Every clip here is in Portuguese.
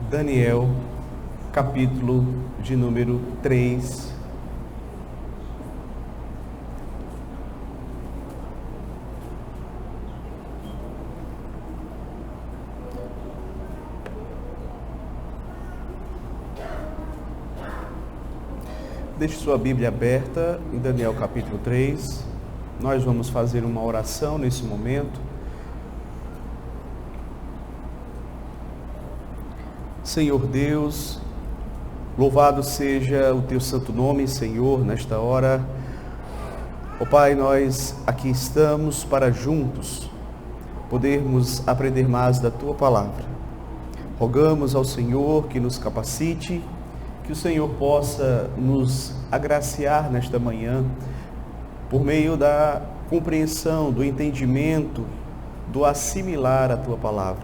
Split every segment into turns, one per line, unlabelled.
Daniel, capítulo de número 3. Deixe sua Bíblia aberta em Daniel capítulo 3. Nós vamos fazer uma oração nesse momento. Senhor Deus, louvado seja o teu santo nome, Senhor, nesta hora. Ó Pai, nós aqui estamos para juntos podermos aprender mais da tua palavra. Rogamos ao Senhor que nos capacite, que o Senhor possa nos agraciar nesta manhã, por meio da compreensão, do entendimento, do assimilar a tua palavra.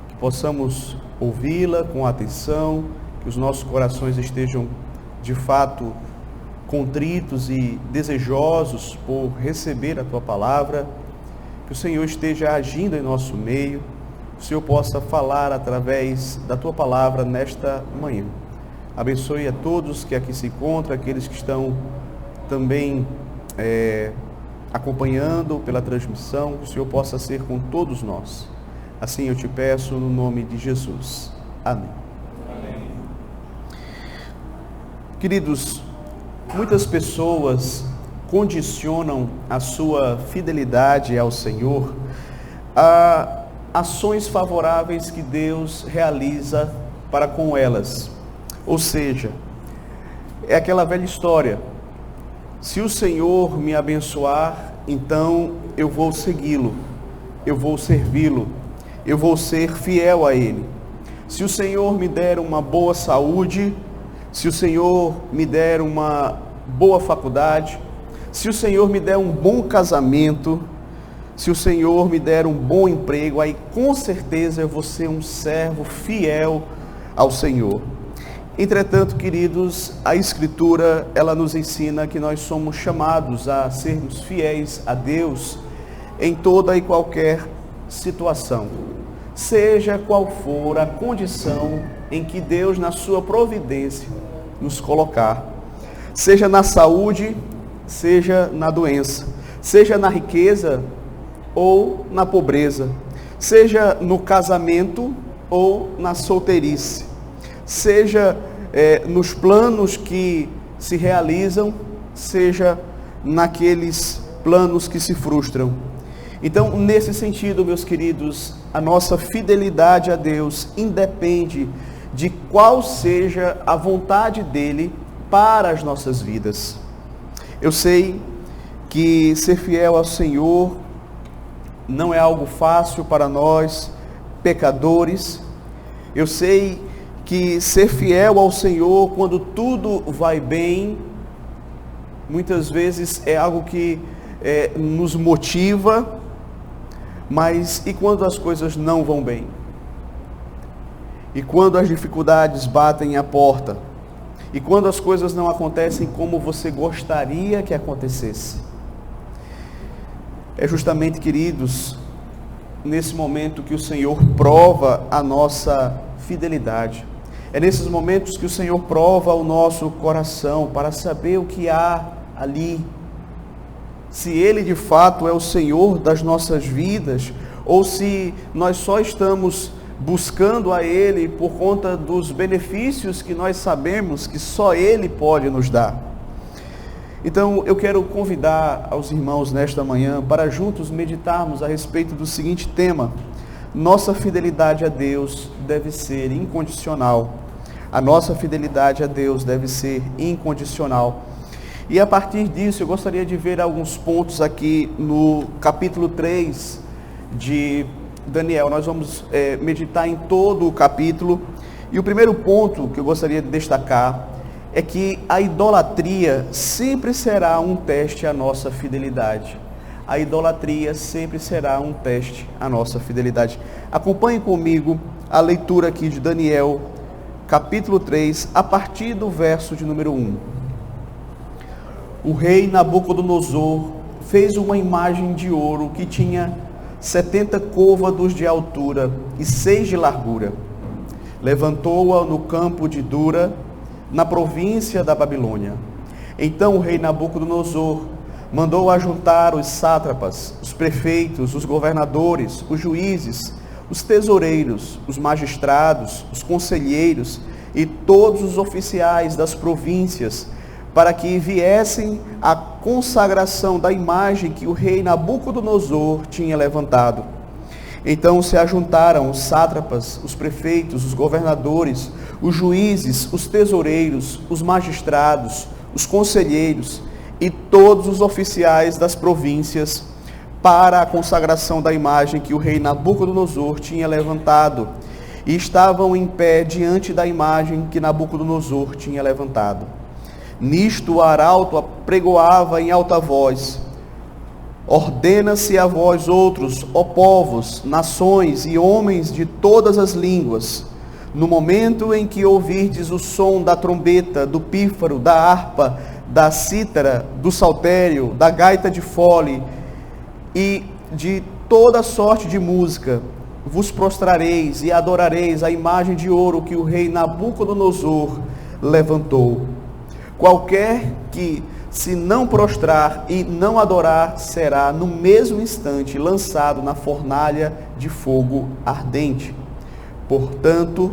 Que possamos ouvi-la com atenção, que os nossos corações estejam de fato contritos e desejosos por receber a tua palavra, que o Senhor esteja agindo em nosso meio, que o Senhor possa falar através da tua palavra nesta manhã. Abençoe a todos que aqui se encontram, aqueles que estão também acompanhando pela transmissão, que o Senhor possa ser com todos nós. Assim eu te peço no nome de Jesus. Amém. Amém. Queridos, muitas pessoas condicionam a sua fidelidade ao Senhor a ações favoráveis que Deus realiza para com elas. Ou seja, é aquela velha história: se o Senhor me abençoar, então eu vou segui-lo, eu vou servi-lo, eu vou ser fiel a Ele. Se o Senhor me der uma boa saúde, se o Senhor me der uma boa faculdade, se o Senhor me der um bom casamento, se o Senhor me der um bom emprego, aí com certeza eu vou ser um servo fiel ao Senhor. Entretanto, queridos, a Escritura, ela nos ensina que nós somos chamados a sermos fiéis a Deus em toda e qualquer situação, seja qual for a condição em que Deus, na sua providência, nos colocar, seja na saúde, seja na doença, seja na riqueza ou na pobreza, seja no casamento ou na solteirice, seja nos planos que se realizam, seja naqueles planos que se frustram. Então, nesse sentido, meus queridos, a nossa fidelidade a Deus independe de qual seja a vontade dEle para as nossas vidas. Eu sei que ser fiel ao Senhor não é algo fácil para nós, pecadores. Eu sei que ser fiel ao Senhor, quando tudo vai bem, muitas vezes é algo que nos motiva, mas e quando as coisas não vão bem? E quando as dificuldades batem à porta? E quando as coisas não acontecem como você gostaria que acontecesse? É justamente, queridos, nesse momento que o Senhor prova a nossa fidelidade. É nesses momentos que o Senhor prova o nosso coração para saber o que há ali. Se Ele de fato é o Senhor das nossas vidas, ou se nós só estamos buscando a Ele por conta dos benefícios que nós sabemos que só Ele pode nos dar. Então eu quero convidar aos irmãos nesta manhã para juntos meditarmos a respeito do seguinte tema: nossa fidelidade a Deus deve ser incondicional. A nossa fidelidade a Deus deve ser incondicional. E a partir disso, eu gostaria de ver alguns pontos aqui no capítulo 3 de Daniel. Nós vamos meditar em todo o capítulo. E o primeiro ponto que eu gostaria de destacar é que a idolatria sempre será um teste à nossa fidelidade. A idolatria sempre será um teste à nossa fidelidade. Acompanhe comigo a leitura aqui de Daniel, capítulo 3, a partir do verso de número 1. O rei Nabucodonosor fez uma imagem de ouro que tinha 70 côvados de altura e 6 de largura. levantou-a no campo de Dura, na província da Babilônia. Então o rei Nabucodonosor mandou ajuntar os sátrapas, os prefeitos, os governadores, os juízes, os tesoureiros, os magistrados, os conselheiros e todos os oficiais das províncias, para que viessem à consagração da imagem que o rei Nabucodonosor tinha levantado. Então se ajuntaram os sátrapas, os prefeitos, os governadores, os juízes, os tesoureiros, os magistrados, os conselheiros e todos os oficiais das províncias para a consagração da imagem que o rei Nabucodonosor tinha levantado, e estavam em pé diante da imagem que Nabucodonosor tinha levantado. Nisto o arauto apregoava em alta voz: ordena-se a vós outros, ó povos, nações e homens de todas as línguas, no momento em que ouvirdes o som da trombeta, do pífaro, da harpa, da cítara, do saltério, da gaita de fole e de toda sorte de música, vos prostrareis e adorareis a imagem de ouro que o rei Nabucodonosor levantou. Qualquer que se não prostrar e não adorar, será no mesmo instante lançado na fornalha de fogo ardente. Portanto,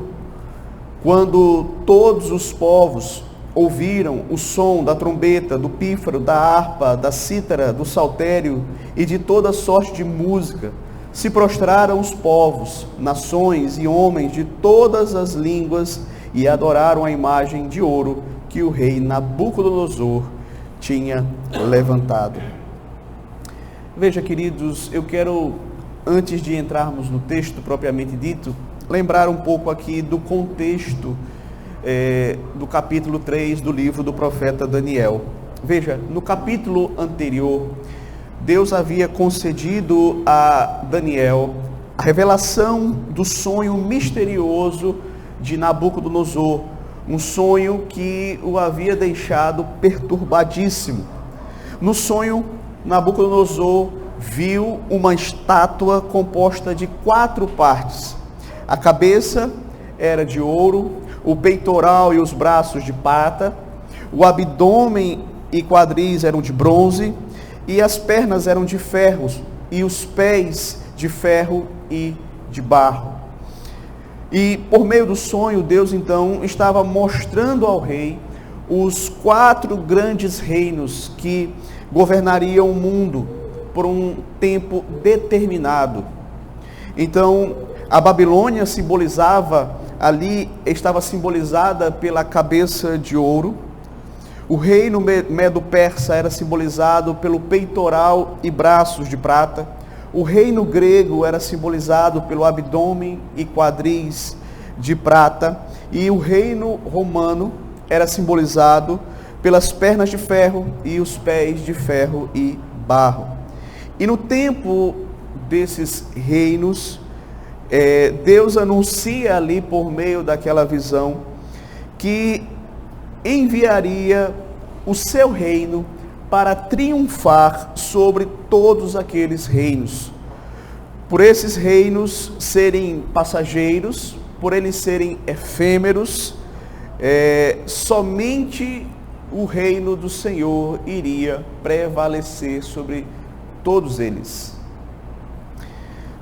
quando todos os povos ouviram o som da trombeta, do pífaro, da harpa, da cítara, do saltério e de toda sorte de música, se prostraram os povos, nações e homens de todas as línguas e adoraram a imagem de ouro que o rei Nabucodonosor tinha levantado. Veja, queridos, eu quero, antes de entrarmos no texto propriamente dito, lembrar um pouco aqui do contexto do capítulo 3 do livro do profeta Daniel. Veja, no capítulo anterior, Deus havia concedido a Daniel a revelação do sonho misterioso de Nabucodonosor, um sonho que o havia deixado perturbadíssimo. No sonho, Nabucodonosor viu uma estátua composta de 4 partes. A cabeça era de ouro, o peitoral e os braços de prata, o abdômen e quadris eram de bronze, e as pernas eram de ferro, e os pés de ferro e de barro. E por meio do sonho, Deus então estava mostrando ao rei os 4 grandes reinos que governariam o mundo por um tempo determinado. Então, a Babilônia estava simbolizada pela cabeça de ouro. O reino medo-persa era simbolizado pelo peitoral e braços de prata. O reino grego era simbolizado pelo abdômen e quadris de prata. E o reino romano era simbolizado pelas pernas de ferro e os pés de ferro e barro. E no tempo desses reinos, Deus anuncia ali por meio daquela visão que enviaria o seu reino para triunfar sobre todos aqueles reinos. Por esses reinos serem passageiros, por eles serem efêmeros, somente o reino do Senhor iria prevalecer sobre todos eles.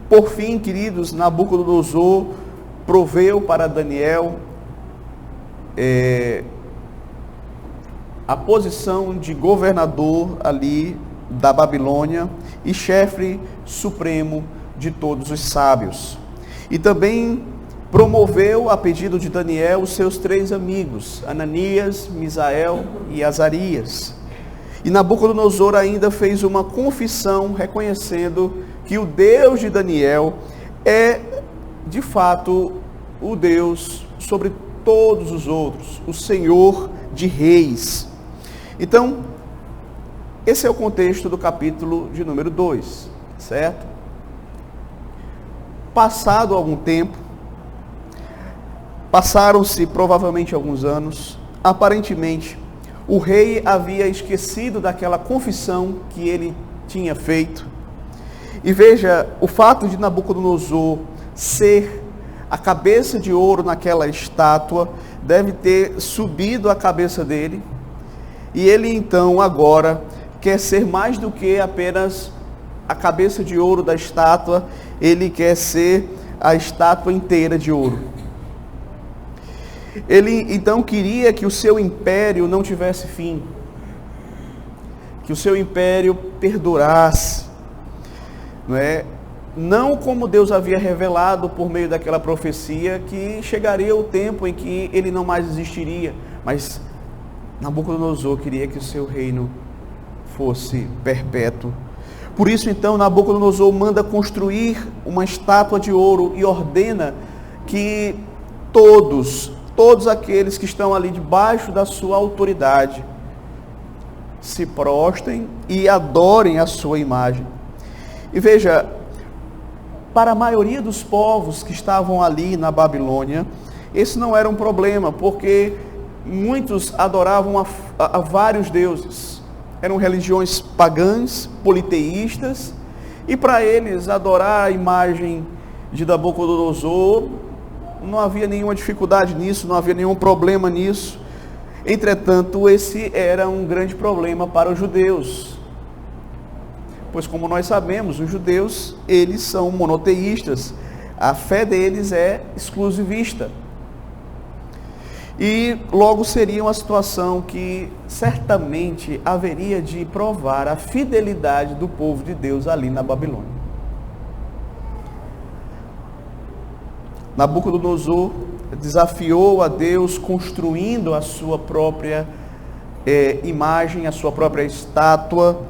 Por fim, queridos, Nabucodonosor proveu para Daniel a posição de governador ali da Babilônia e chefe supremo de todos os sábios. E também promoveu, a pedido de Daniel, os seus 3 amigos, Ananias, Misael e Azarias. E Nabucodonosor ainda fez uma confissão reconhecendo que o Deus de Daniel é, de fato, o Deus sobre todos os outros, o Senhor de reis. Então, esse é o contexto do capítulo de número 2, certo? Passado algum tempo, passaram-se provavelmente alguns anos, aparentemente, o rei havia esquecido daquela confissão que ele tinha feito. E veja, o fato de Nabucodonosor ser a cabeça de ouro naquela estátua deve ter subido a cabeça dele, e ele então agora quer ser mais do que apenas a cabeça de ouro da estátua, ele quer ser a estátua inteira de ouro. Ele então queria que o seu império não tivesse fim, que o seu império perdurasse, não é? Não como Deus havia revelado por meio daquela profecia, que chegaria o tempo em que ele não mais existiria, mas Nabucodonosor queria que o seu reino fosse perpétuo. Por isso então Nabucodonosor manda construir uma estátua de ouro e ordena que todos aqueles que estão ali debaixo da sua autoridade se prostrem e adorem a sua imagem. E veja, para a maioria dos povos que estavam ali na Babilônia, esse não era um problema, porque muitos adoravam a vários deuses. Eram religiões pagãs, politeístas, e para eles adorar a imagem de Nabucodonosor não havia nenhuma dificuldade nisso, não havia nenhum problema nisso. Entretanto, esse era um grande problema para os judeus, pois como nós sabemos, os judeus, eles são monoteístas, a fé deles é exclusivista. E logo seria uma situação que certamente haveria de provar a fidelidade do povo de Deus ali na Babilônia. Nabucodonosor desafiou a Deus construindo a sua própria imagem, a sua própria estátua,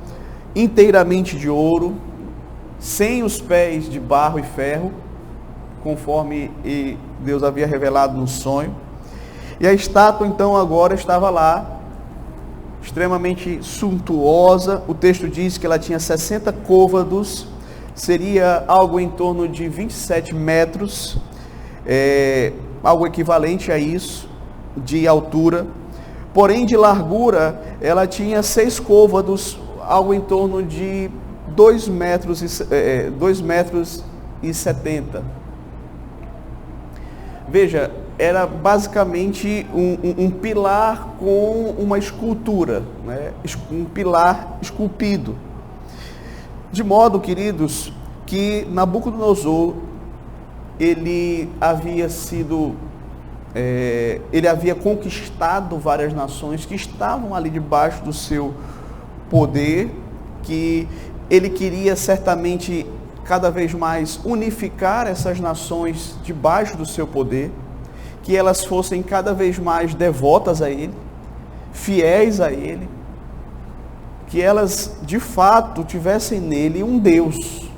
inteiramente de ouro, sem os pés de barro e ferro, conforme Deus havia revelado no sonho. E a estátua então agora estava lá, extremamente suntuosa. O texto diz que ela tinha 60 côvados, seria algo em torno de 27 metros, algo equivalente a isso, de altura. Porém, de largura, ela tinha 6 côvados, algo em torno de 2 metros e 70. Veja, era basicamente um pilar com uma escultura, né? Um pilar esculpido. De modo, queridos, que Nabucodonosor, ele havia conquistado várias nações que estavam ali debaixo do seu poder, que ele queria certamente cada vez mais unificar essas nações debaixo do seu poder, que elas fossem cada vez mais devotas a ele, fiéis a ele, que elas de fato tivessem nele um Deus.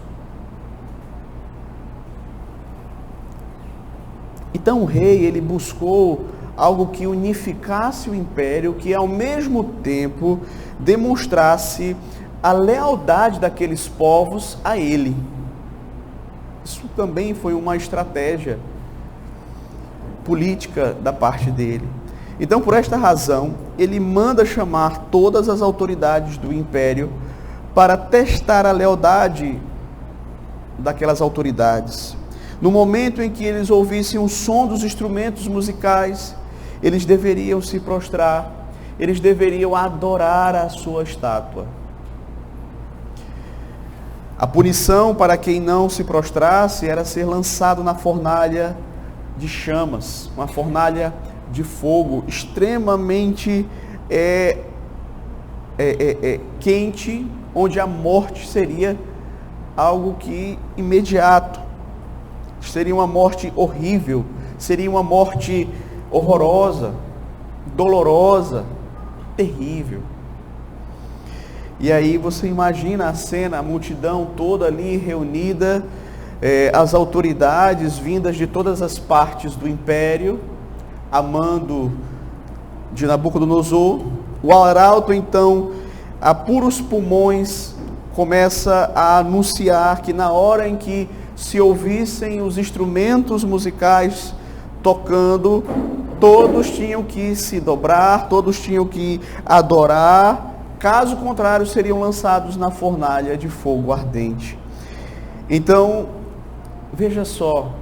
Então o rei, ele buscou algo que unificasse o império, que ao mesmo tempo demonstrasse a lealdade daqueles povos a ele. Isso também foi uma estratégia política da parte dele. Então, por esta razão, ele manda chamar todas as autoridades do império para testar a lealdade daquelas autoridades. No momento em que eles ouvissem o som dos instrumentos musicais, eles deveriam se prostrar, eles deveriam adorar a sua estátua. A punição para quem não se prostrasse era ser lançado na fornalha de chamas, uma fornalha de fogo extremamente quente, onde a morte seria algo que imediato, seria uma morte horrível, seria uma morte horrorosa, dolorosa, terrível. E aí você imagina a cena, a multidão toda ali reunida, as autoridades vindas de todas as partes do império, a mando de Nabucodonosor. O arauto então, a puros pulmões, começa a anunciar que na hora em que se ouvissem os instrumentos musicais tocando, todos tinham que se dobrar, todos tinham que adorar, caso contrário seriam lançados na fornalha de fogo ardente. Então, veja só,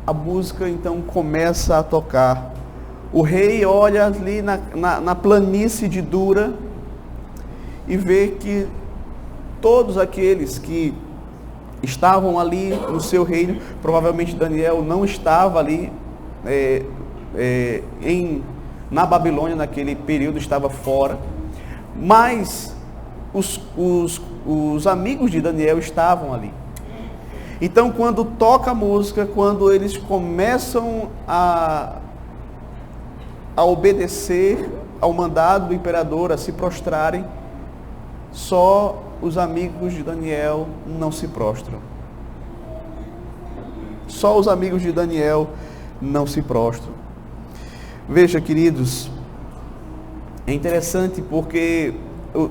a música então começa a tocar. O rei olha ali na planície de Dura e vê que todos aqueles que estavam ali no seu reino, provavelmente Daniel não estava ali na Babilônia naquele período, estava fora, mas os amigos de Daniel estavam ali. Então, quando toca a música, quando eles começam a obedecer ao mandado do imperador, a se prostrarem, só os amigos de Daniel não se prostram. Só os amigos de Daniel não se prostram. Veja, queridos, é interessante porque,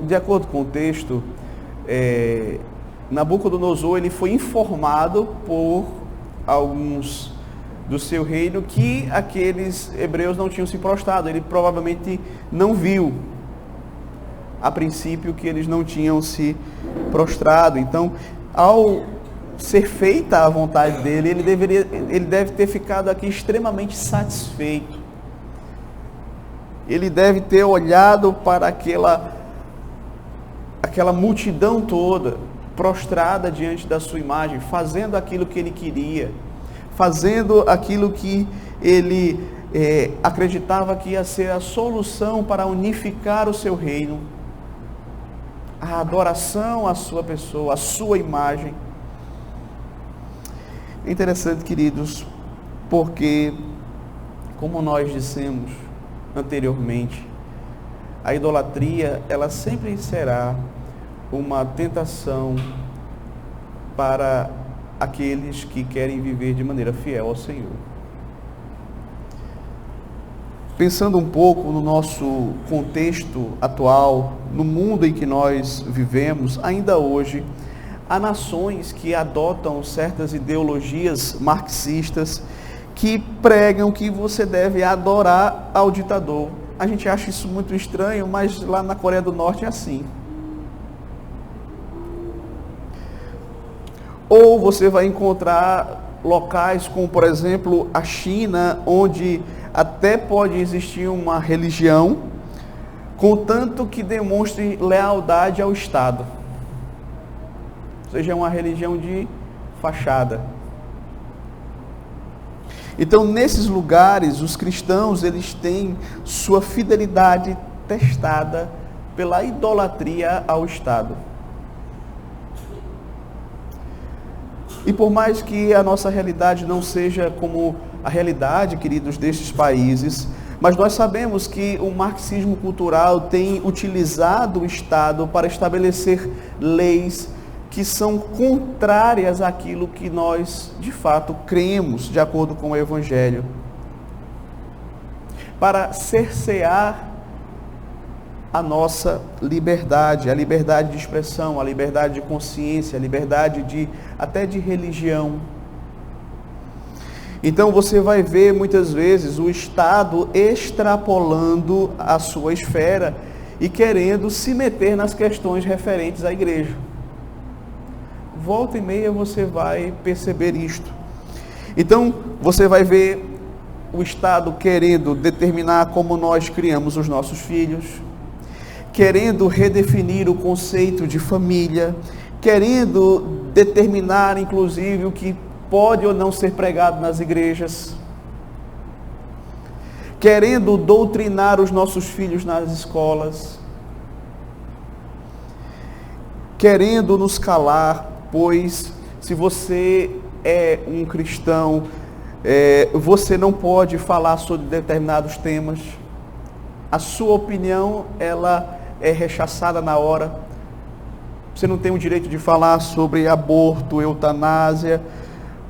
de acordo com o texto, Nabucodonosor ele foi informado por alguns do seu reino que aqueles hebreus não tinham se prostrado. Ele provavelmente não viu a princípio que eles não tinham se prostrado. Então, ao ser feita a vontade dele, ele deve ter ficado aqui extremamente satisfeito. Ele deve ter olhado para aquela multidão toda prostrada diante da sua imagem, fazendo aquilo que ele queria, fazendo aquilo que ele acreditava que ia ser a solução para unificar o seu reino, a adoração à sua pessoa, à sua imagem. É interessante, queridos, porque, como nós dissemos anteriormente, a idolatria, ela sempre será uma tentação para aqueles que querem viver de maneira fiel ao Senhor. Pensando um pouco no nosso contexto atual, no mundo em que nós vivemos, ainda hoje, há nações que adotam certas ideologias marxistas que pregam que você deve adorar ao ditador. A gente acha isso muito estranho, mas lá na Coreia do Norte é assim. Ou você vai encontrar locais como, por exemplo, a China, onde até pode existir uma religião, contanto que demonstre lealdade ao Estado. Ou seja, é uma religião de fachada. Então, nesses lugares, os cristãos, eles têm sua fidelidade testada pela idolatria ao Estado. E por mais que a nossa realidade não seja como a realidade, queridos, destes países, mas nós sabemos que o marxismo cultural tem utilizado o Estado para estabelecer leis que são contrárias àquilo que nós, de fato, cremos, de acordo com o Evangelho, para cercear a nossa liberdade, a liberdade de expressão, a liberdade de consciência, a liberdade até de religião. Então você vai ver muitas vezes o Estado extrapolando a sua esfera e querendo se meter nas questões referentes à igreja. Volta e meia você vai perceber isto. Então você vai ver o Estado querendo determinar como nós criamos os nossos filhos, querendo redefinir o conceito de família, querendo determinar inclusive o que pode ou não ser pregado nas igrejas, querendo doutrinar os nossos filhos nas escolas, querendo nos calar, pois se você é um cristão, você não pode falar sobre determinados temas, a sua opinião ela é rechaçada na hora, você não tem o direito de falar sobre aborto, eutanásia,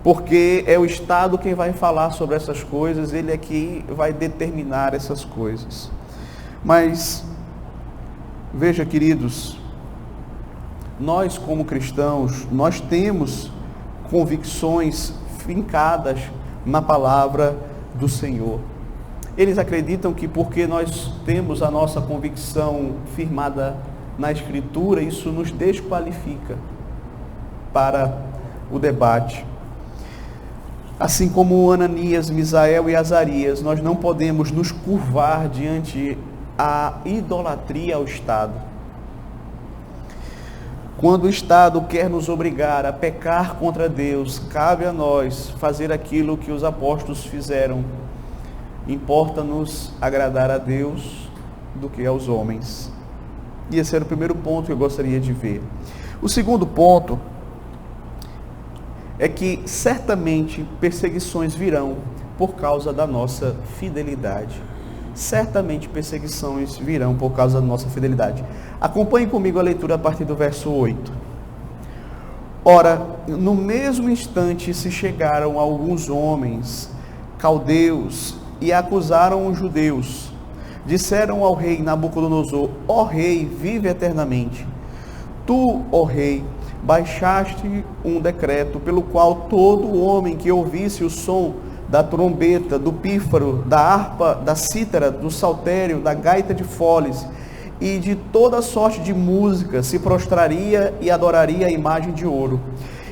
porque é o Estado quem vai falar sobre essas coisas, ele é que vai determinar essas coisas. Mas, veja, queridos, nós como cristãos, nós temos convicções fincadas na palavra do Senhor. Eles acreditam que porque nós temos a nossa convicção firmada na Escritura, isso nos desqualifica para o debate. Assim como Ananias, Misael e Azarias, nós não podemos nos curvar diante a idolatria ao Estado. Quando o Estado quer nos obrigar a pecar contra Deus, cabe a nós fazer aquilo que os apóstolos fizeram. Importa-nos agradar a Deus do que aos homens. E esse era o primeiro ponto que eu gostaria de ver. O segundo ponto é que certamente perseguições virão por causa da nossa fidelidade. Certamente perseguições virão por causa da nossa fidelidade. Acompanhe comigo a leitura a partir do verso 8. Ora, no mesmo instante se chegaram alguns homens, caldeus, e acusaram os judeus. Disseram ao rei Nabucodonosor: ó rei, vive eternamente. Tu, ó rei, baixaste um decreto pelo qual todo homem que ouvisse o som da trombeta, do pífaro, da harpa, da cítara, do saltério, da gaita de foles e de toda sorte de música se prostraria e adoraria a imagem de ouro.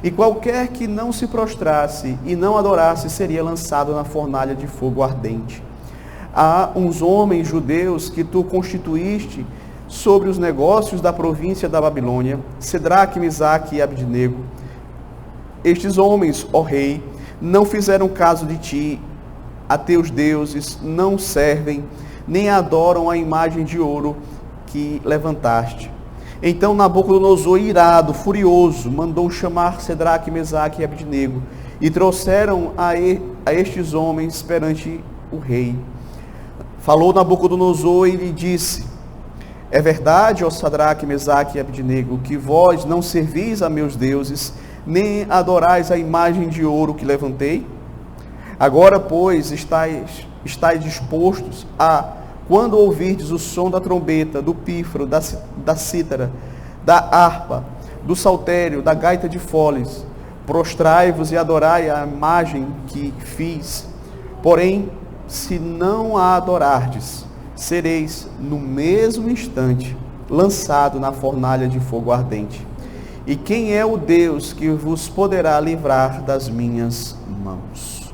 E qualquer que não se prostrasse e não adorasse seria lançado na fornalha de fogo ardente. Há uns homens judeus que tu constituíste sobre os negócios da província da Babilônia, Sedraque, Mesaque e Abdenego. Estes homens, ó rei, não fizeram caso de ti, a teus deuses não servem, nem adoram a imagem de ouro que levantaste. Então Nabucodonosor, irado, furioso, mandou chamar Sedraque, Mesaque e Abdenego, e trouxeram a estes homens perante o rei. Falou Nabucodonosor e lhe disse: é verdade, ó Sadraque, Mesaque e Abdenego, que vós não servis a meus deuses, nem adorais a imagem de ouro que levantei? Agora, pois, estáis dispostos a, quando ouvirdes o som da trombeta, do pífaro, da cítara, da harpa, do saltério, da gaita de foles, prostrai-vos e adorai a imagem que fiz. Porém, se não a adorardes, sereis no mesmo instante lançado na fornalha de fogo ardente. E quem é o Deus que vos poderá livrar das minhas mãos?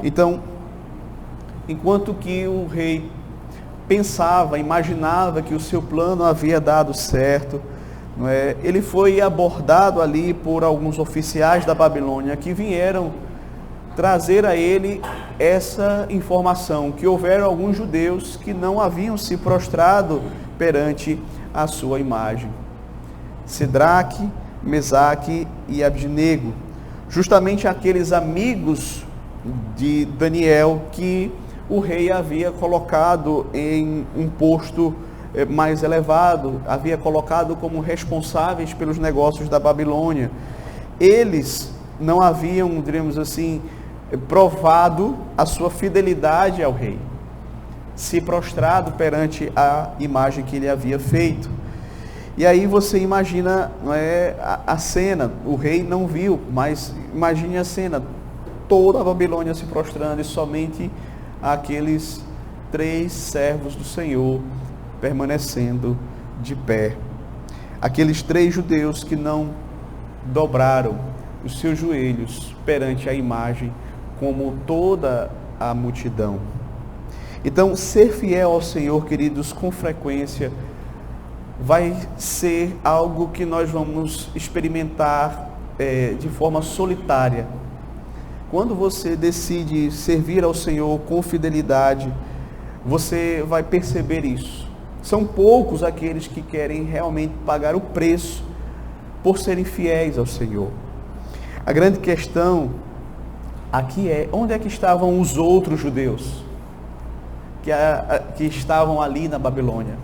Então, enquanto que o rei pensava, imaginava que o seu plano havia dado certo, não é? Ele foi abordado ali por alguns oficiais da Babilônia que vieram trazer a ele essa informação, que houveram alguns judeus que não haviam se prostrado perante a sua imagem. Sedraque, Mesaque e Abdenego, justamente aqueles amigos de Daniel que o rei havia colocado em um posto mais elevado, havia colocado como responsáveis pelos negócios da Babilônia. Eles não haviam, diríamos assim, provado a sua fidelidade ao rei, se prostrado perante a imagem que ele havia feito. E aí você imagina, não é, a cena, o rei não viu, mas imagine a cena, toda a Babilônia se prostrando e somente aqueles 3 servos do Senhor permanecendo de pé. Aqueles 3 judeus que não dobraram os seus joelhos perante a imagem, como toda a multidão. Então, ser fiel ao Senhor, queridos, com frequência, vai ser algo que nós vamos experimentar de forma solitária. Quando você decide servir ao Senhor com fidelidade, você vai perceber isso. São poucos aqueles que querem realmente pagar o preço por serem fiéis ao Senhor. A grande questão aqui é: onde é que estavam os outros judeus que estavam ali na Babilônia?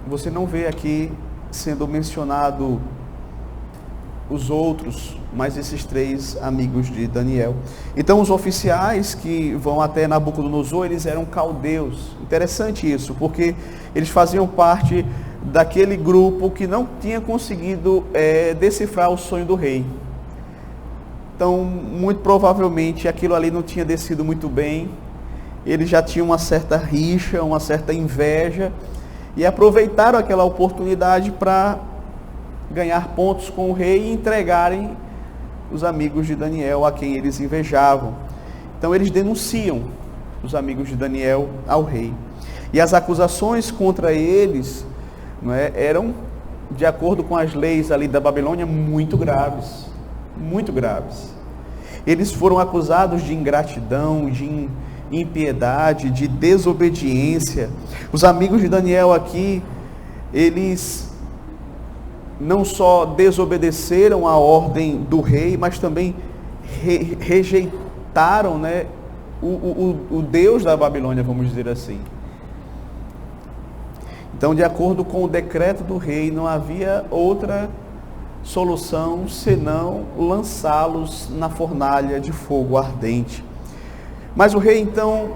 Você não vê aqui sendo mencionado os outros, mas esses 3 amigos de Daniel. Então, os oficiais que vão até Nabucodonosor, eles eram caldeus. Interessante isso, porque eles faziam parte daquele grupo que não tinha conseguido decifrar o sonho do rei. Então, muito provavelmente, aquilo ali não tinha descido muito bem. Eles já tinham uma certa rixa, uma certa inveja, e aproveitaram aquela oportunidade para ganhar pontos com o rei e entregarem os amigos de Daniel a quem eles invejavam. Então eles denunciam os amigos de Daniel ao rei. E as acusações contra eles, não é, eram, de acordo com as leis ali da Babilônia, muito graves. Muito graves. Eles foram acusados de ingratidão, de impiedade, de desobediência. Os amigos de Daniel aqui, eles não só desobedeceram a ordem do rei, mas também rejeitaram, né, o Deus da Babilônia, vamos dizer assim. Então, de acordo com o decreto do rei, não havia outra solução senão lançá-los na fornalha de fogo ardente. Mas o rei, então,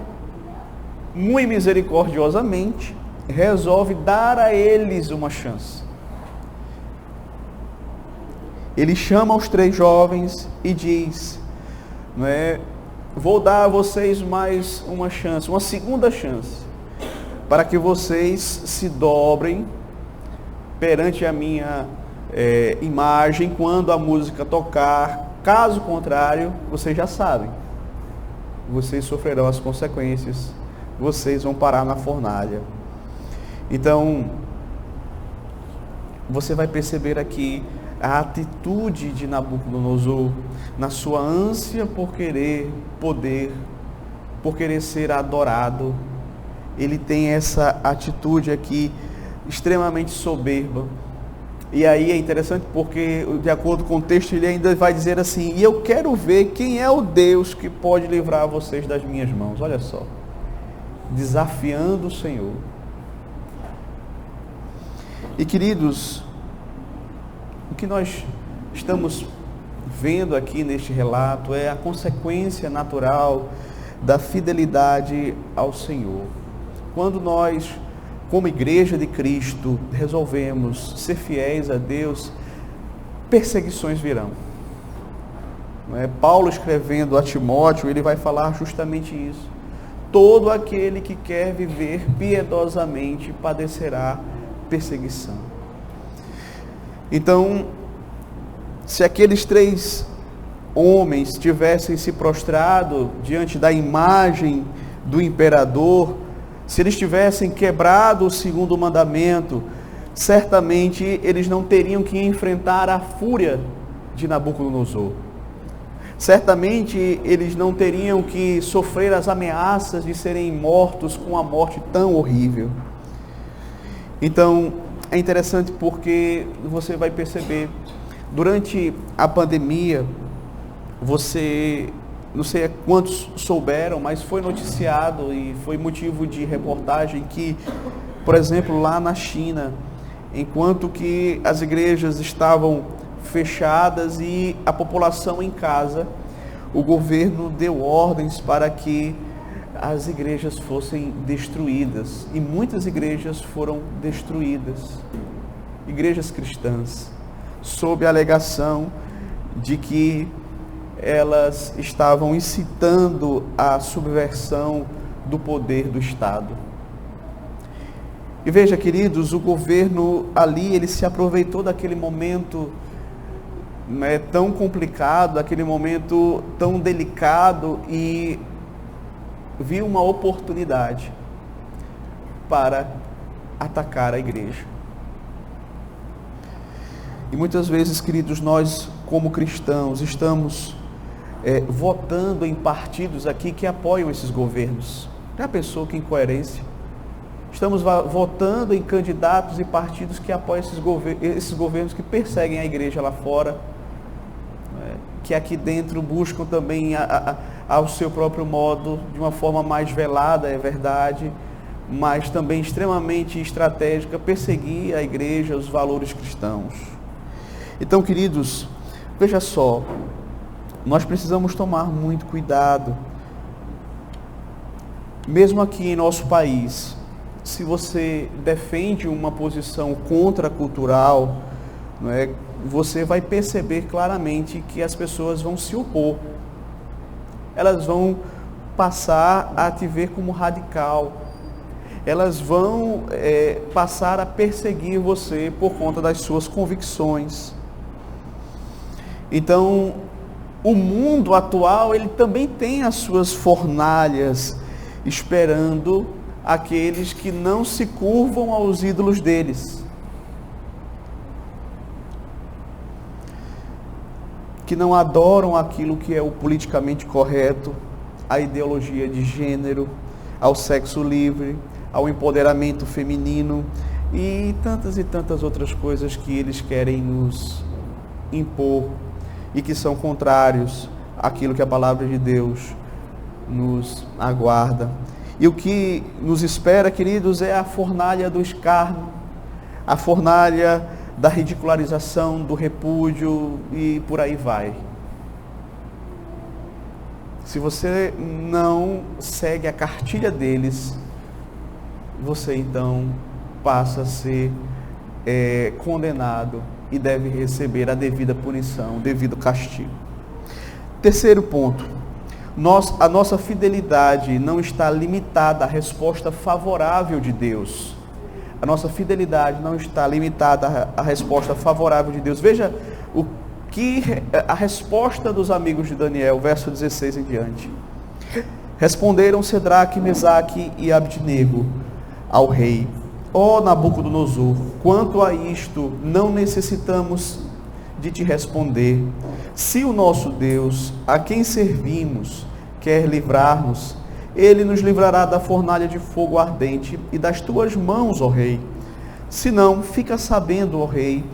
muito misericordiosamente, resolve dar a eles uma chance. Ele chama os 3 jovens e diz, não é, vou dar a vocês mais uma chance, uma segunda chance, para que vocês se dobrem perante a minha imagem quando a música tocar. Caso contrário, vocês já sabem, vocês sofrerão as consequências, vocês vão parar na fornalha. Então, você vai perceber aqui a atitude de Nabucodonosor, na sua ânsia por querer poder, por querer ser adorado. Ele tem essa atitude aqui extremamente soberba. E aí é interessante porque, de acordo com o texto, ele ainda vai dizer assim, e eu quero ver quem é o Deus que pode livrar vocês das minhas mãos. Olha só, desafiando o Senhor. E queridos, o que nós estamos vendo aqui neste relato é a consequência natural da fidelidade ao Senhor. Quando nós, como igreja de Cristo, resolvemos ser fiéis a Deus, perseguições virão. Não é? Paulo, escrevendo a Timóteo, ele vai falar justamente isso. Todo aquele que quer viver piedosamente padecerá perseguição. Então, se aqueles 3 homens tivessem se prostrado diante da imagem do imperador, se eles tivessem quebrado o 2º mandamento, certamente eles não teriam que enfrentar a fúria de Nabucodonosor. Certamente eles não teriam que sofrer as ameaças de serem mortos com a morte tão horrível. Então, é interessante porque você vai perceber, durante a pandemia, você, não sei quantos souberam, mas foi noticiado e foi motivo de reportagem que, por exemplo, lá na China, enquanto que as igrejas estavam fechadas e a população em casa, o governo deu ordens para que as igrejas fossem destruídas. E muitas igrejas foram destruídas. Igrejas cristãs, sob a alegação de que elas estavam incitando a subversão do poder do Estado. E veja, queridos, o governo ali, ele se aproveitou daquele momento tão complicado, daquele momento tão delicado, e viu uma oportunidade para atacar a igreja. E muitas vezes, queridos, nós como cristãos estamos votando em partidos aqui que apoiam esses governos. Já pensou que incoerência? Estamos votando em candidatos e partidos que apoiam esses governos que perseguem a igreja lá fora, que aqui dentro buscam também ao seu próprio modo, de uma forma mais velada, é verdade, mas também extremamente estratégica, perseguir a igreja, os valores cristãos. Então, queridos, veja só, nós precisamos tomar muito cuidado. Mesmo aqui em nosso país, se você defende uma posição contracultural, não é, você vai perceber claramente que as pessoas vão se opor. Elas vão passar a te ver como radical. elas vão passar a perseguir você por conta das suas convicções. Então, o mundo atual, ele também tem as suas fornalhas, esperando aqueles que não se curvam aos ídolos deles, que não adoram aquilo que é o politicamente correto, a ideologia de gênero, ao sexo livre, ao empoderamento feminino e tantas outras coisas que eles querem nos impor e que são contrários àquilo que a palavra de Deus nos aguarda. E o que nos espera, queridos, é a fornalha do escárnio, a fornalha da ridicularização, do repúdio e por aí vai. Se você não segue a cartilha deles, você então passa a ser condenado e deve receber a devida punição, o devido castigo. Terceiro ponto, a nossa fidelidade não está limitada à resposta favorável de Deus. A nossa fidelidade não está limitada à resposta favorável de Deus. Veja o que a resposta dos amigos de Daniel, verso 16 em diante. Responderam Cedraque, Mesaque e Abdenego ao rei: ó Nabucodonosor, quanto a isto não necessitamos de te responder. Se o nosso Deus, a quem servimos, quer livrar-nos, ele nos livrará da fornalha de fogo ardente e das tuas mãos, ó rei. Se não, fica sabendo, ó rei,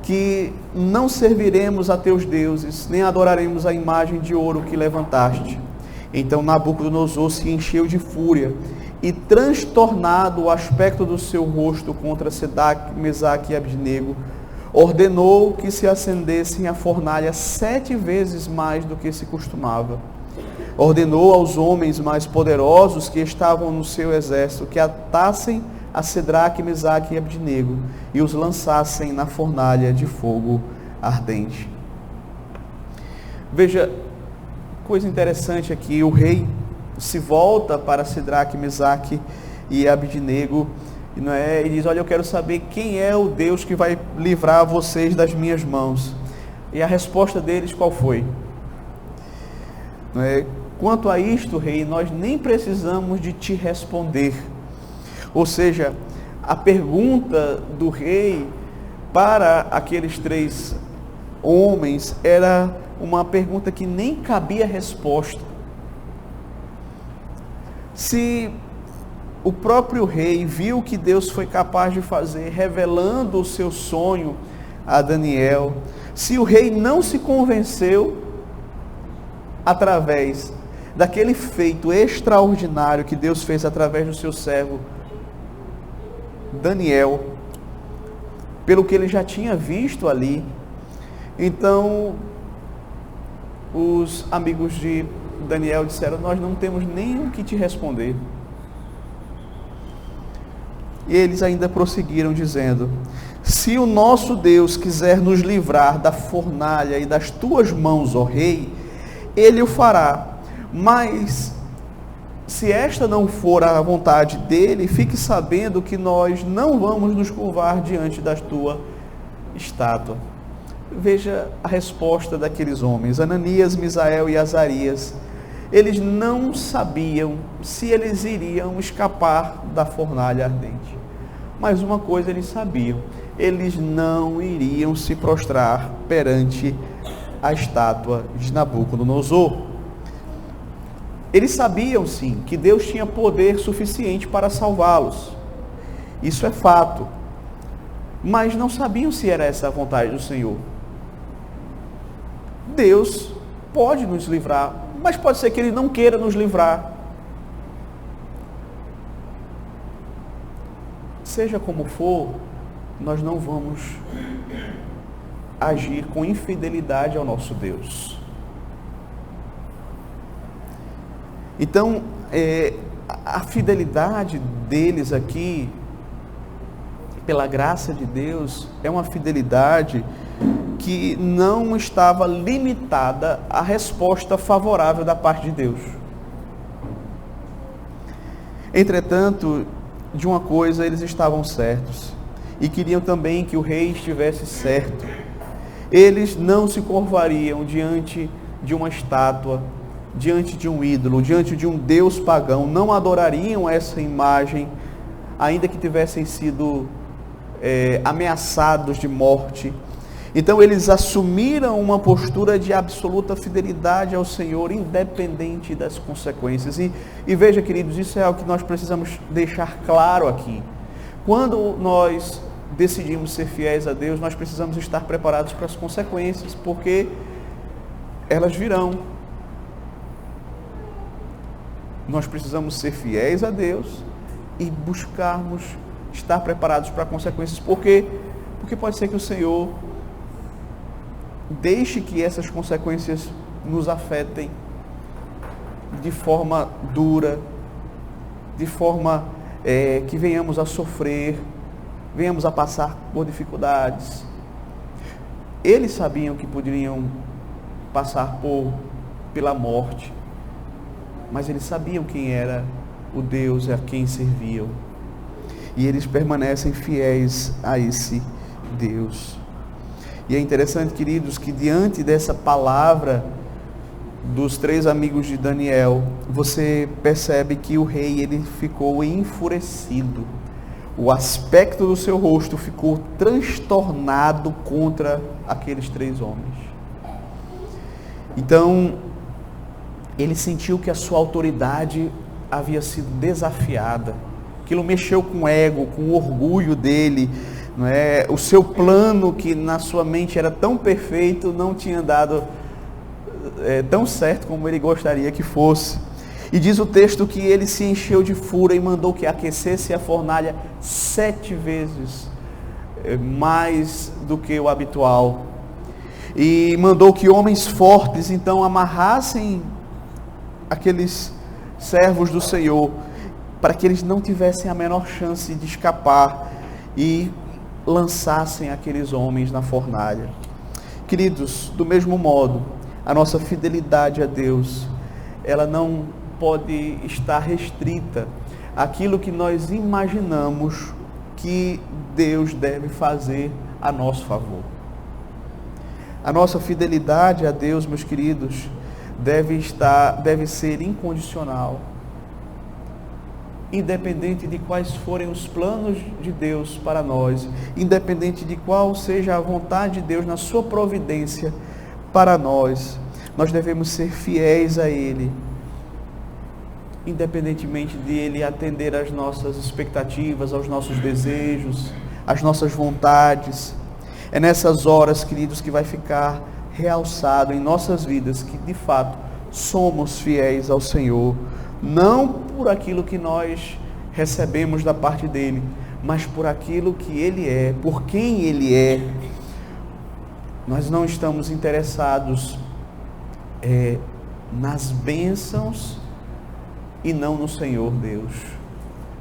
que não serviremos a teus deuses, nem adoraremos a imagem de ouro que levantaste. Então Nabucodonosor se encheu de fúria, e transtornado o aspecto do seu rosto contra Cedraque, Mesaque e Abdenego, ordenou que se acendessem a fornalha 7 vezes mais do que se costumava. Ordenou aos homens mais poderosos que estavam no seu exército que atassem a Cedraque, Mesaque e Abdenego e os lançassem na fornalha de fogo ardente. Veja, coisa interessante aqui, o rei se volta para Cedraque, Mesaque e Abdenego e diz: olha, eu quero saber quem é o Deus que vai livrar vocês das minhas mãos. E a resposta deles qual foi? Quanto a isto, rei, nós nem precisamos de te responder. Ou seja, a pergunta do rei para aqueles 3 homens era uma pergunta que nem cabia resposta. Se o próprio rei viu que Deus foi capaz de fazer, revelando o seu sonho a Daniel, se o rei não se convenceu através daquele feito extraordinário que Deus fez através do seu servo Daniel, pelo que ele já tinha visto ali, então os amigos de Daniel disseram: nós não temos nem o que te responder. E eles ainda prosseguiram dizendo: se o nosso Deus quiser nos livrar da fornalha e das tuas mãos, ó rei, ele o fará. Mas se esta não for a vontade dele, fique sabendo que nós não vamos nos curvar diante da tua estátua. Veja a resposta daqueles homens, Ananias, Misael e Azarias. Eles não sabiam se eles iriam escapar da fornalha ardente. Mas uma coisa eles sabiam: eles não iriam se prostrar perante a estátua de Nabucodonosor. Eles sabiam sim que Deus tinha poder suficiente para salvá-los. Isso é fato. Mas não sabiam se era essa a vontade do Senhor. Deus pode nos livrar, mas pode ser que Ele não queira nos livrar. Seja como for, nós não vamos agir com infidelidade ao nosso Deus. Então, a fidelidade deles aqui, pela graça de Deus, é uma fidelidade que não estava limitada à resposta favorável da parte de Deus. Entretanto, de uma coisa eles estavam certos, e queriam também que o rei estivesse certo. Eles não se curvariam diante de uma estátua, diante de um ídolo, diante de um deus pagão, não adorariam essa imagem, ainda que tivessem sido ameaçados de morte. Então eles assumiram uma postura de absoluta fidelidade ao Senhor, independente das consequências. E veja, queridos, isso é algo que nós precisamos deixar claro aqui. Quando nós decidimos ser fiéis a Deus, nós precisamos estar preparados para as consequências, porque elas virão. Nós precisamos ser fiéis a Deus e buscarmos estar preparados para consequências, porque pode ser que o Senhor deixe que essas consequências nos afetem de forma dura, de forma que venhamos a sofrer, venhamos a passar por dificuldades. Eles sabiam que poderiam passar pela morte, mas eles sabiam quem era o Deus a quem serviam. E eles permanecem fiéis a esse Deus. E é interessante, queridos, que diante dessa palavra dos 3 amigos de Daniel, você percebe que o rei, ele ficou enfurecido. O aspecto do seu rosto ficou transtornado contra aqueles 3 homens. Então, ele sentiu que a sua autoridade havia sido desafiada. Aquilo mexeu com o ego, com o orgulho dele, não é? O seu plano, que na sua mente era tão perfeito, não tinha dado tão certo como ele gostaria que fosse. E diz o texto que ele se encheu de fúria e mandou que aquecesse a fornalha 7 vezes mais do que o habitual. E mandou que homens fortes então amarrassem aqueles servos do Senhor, para que eles não tivessem a menor chance de escapar, e lançassem aqueles homens na fornalha. Queridos, do mesmo modo, a nossa fidelidade a Deus, ela não pode estar restrita àquilo que nós imaginamos que Deus deve fazer a nosso favor. A nossa fidelidade a Deus, meus queridos, deve ser incondicional, independente de quais forem os planos de Deus para nós, independente de qual seja a vontade de Deus na sua providência para nós, nós devemos ser fiéis a Ele, independentemente de Ele atender às nossas expectativas, aos nossos desejos, às nossas vontades. É nessas horas, queridos, que vai ficar realçado em nossas vidas que, de fato, somos fiéis ao Senhor, não por aquilo que nós recebemos da parte dEle, mas por aquilo que Ele é, por quem Ele é. Nós não estamos interessados nas bênçãos e não no Senhor Deus.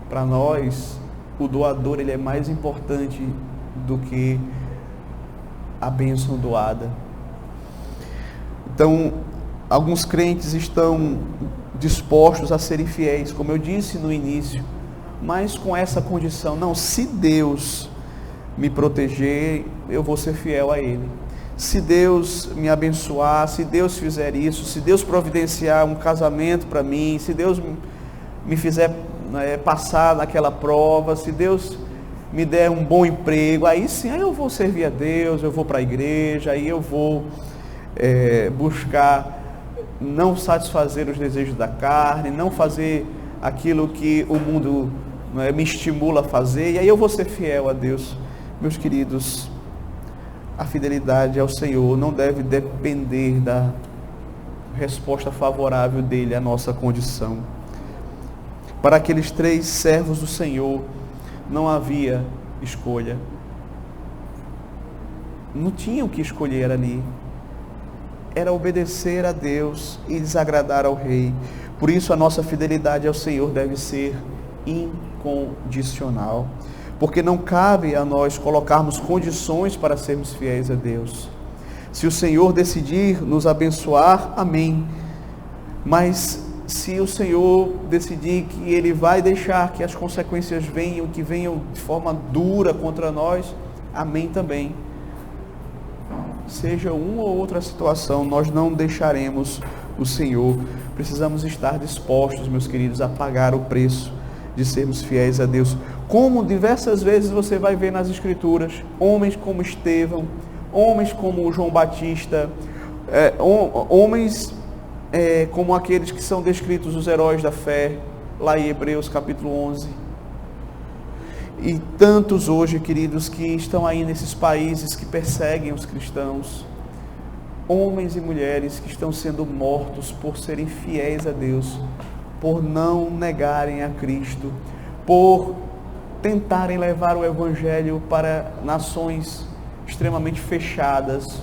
Para nós, o doador, ele é mais importante do que a bênção doada. Então, alguns crentes estão dispostos a serem fiéis, como eu disse no início, mas com essa condição: não, se Deus me proteger, eu vou ser fiel a Ele. Se Deus me abençoar, se Deus fizer isso, se Deus providenciar um casamento para mim, se Deus me fizer passar naquela prova, se Deus me der um bom emprego, aí sim, aí eu vou servir a Deus, eu vou para a igreja, aí eu vou buscar não satisfazer os desejos da carne, não fazer aquilo que o mundo me estimula a fazer, e aí eu vou ser fiel a Deus. Meus queridos, a fidelidade ao Senhor não deve depender da resposta favorável dele à nossa condição. Para aqueles 3 servos do Senhor, não havia escolha. Não tinham o que escolher ali. Era obedecer a Deus e desagradar ao rei. Por isso a nossa fidelidade ao Senhor deve ser incondicional. Porque não cabe a nós colocarmos condições para sermos fiéis a Deus. Se o Senhor decidir nos abençoar, amém. Mas se o Senhor decidir que Ele vai deixar que as consequências venham, que venham de forma dura contra nós, amém também. Seja uma ou outra situação, nós não deixaremos o Senhor. Precisamos estar dispostos, meus queridos, a pagar o preço de sermos fiéis a Deus. Como diversas vezes você vai ver nas Escrituras, homens como Estevão, homens como João Batista, homens como aqueles que são descritos os heróis da fé, lá em Hebreus capítulo 11. E tantos hoje, queridos, que estão aí nesses países que perseguem os cristãos, homens e mulheres que estão sendo mortos por serem fiéis a Deus, por não negarem a Cristo, por tentarem levar o Evangelho para nações extremamente fechadas.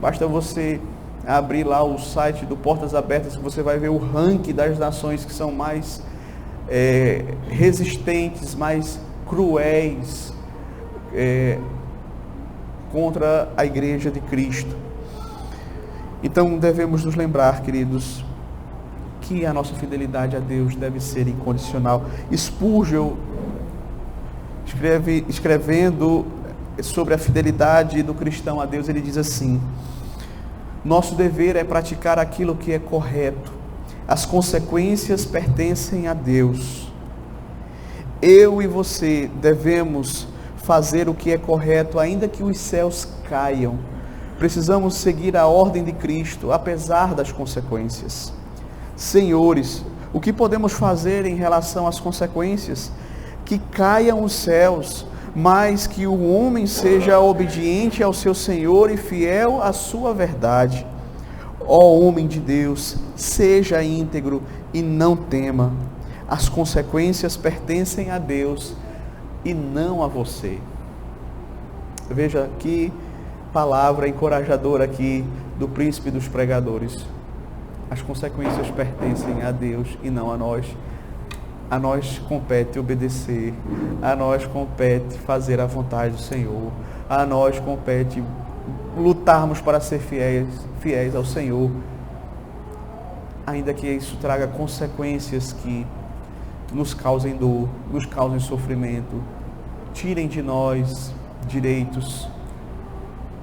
Basta você abrir lá o site do Portas Abertas, que você vai ver o ranking das nações que são mais resistentes, mais cruéis contra a Igreja de Cristo. Então devemos nos lembrar, queridos, que a nossa fidelidade a Deus deve ser incondicional. Spurgeon, escrevendo sobre a fidelidade do cristão a Deus, ele diz assim: nosso dever é praticar aquilo que é correto. As consequências pertencem a Deus. Eu e você devemos fazer o que é correto, ainda que os céus caiam. Precisamos seguir a ordem de Cristo, apesar das consequências. Senhores, o que podemos fazer em relação às consequências? Que caiam os céus, mas que o homem seja obediente ao seu Senhor e fiel à sua verdade. Ó homem de Deus, seja íntegro e não tema. As consequências pertencem a Deus e não a você. Veja que palavra encorajadora aqui do príncipe dos pregadores. As consequências pertencem a Deus e não a nós. A nós compete obedecer, a nós compete fazer a vontade do Senhor, a nós compete lutarmos para ser fiéis ao Senhor, ainda que isso traga consequências que nos causem dor, nos causem sofrimento, tirem de nós direitos,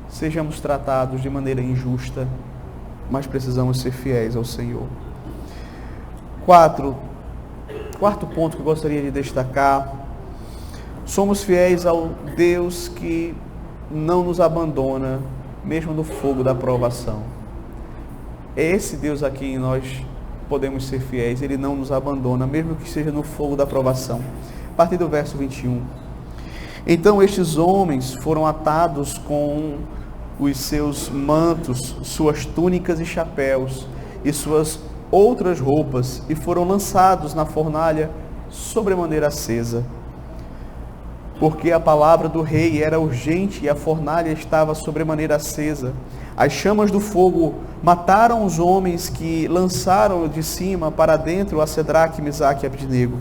sejamos tratados de maneira injusta, mas precisamos ser fiéis ao Senhor. Quarto ponto que eu gostaria de destacar: somos fiéis ao Deus que não nos abandona, mesmo no fogo da provação. É esse Deus a quem nós podemos ser fiéis, Ele não nos abandona, mesmo que seja no fogo da provação. A partir do verso 21. Então estes homens foram atados com os seus mantos, suas túnicas e chapéus, e suas outras roupas, e foram lançados na fornalha sobremaneira acesa. Porque a palavra do rei era urgente e a fornalha estava sobremaneira acesa. As chamas do fogo mataram os homens que lançaram de cima para dentro a Cedraque, Mesaque e Abdenego.